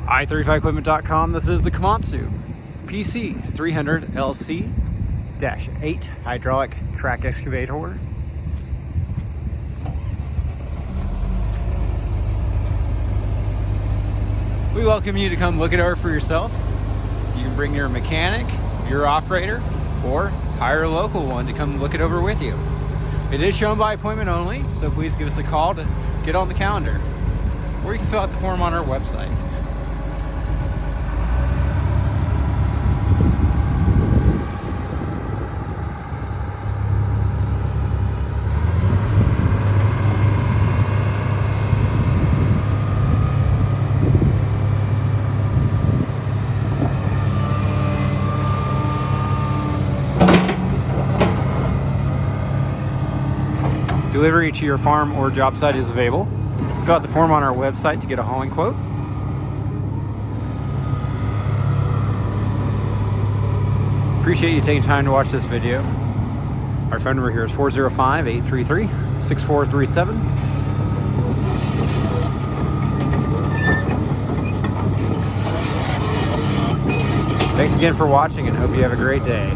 i35equipment.com. This is the Komatsu PC300LC-8 hydraulic track excavator. We welcome you to come look it over for yourself. You can bring your mechanic, your operator, or hire a local one to come look it over with you. It is shown by appointment only, so please give us a call to get on the calendar. Or you can fill out the form on our website. Delivery to your farm or job site is available. Fill out the form on our website to get a hauling quote. Appreciate you taking time to watch this video. Our phone number here is 405-833-6437. Thanks again for watching and hope you have a great day.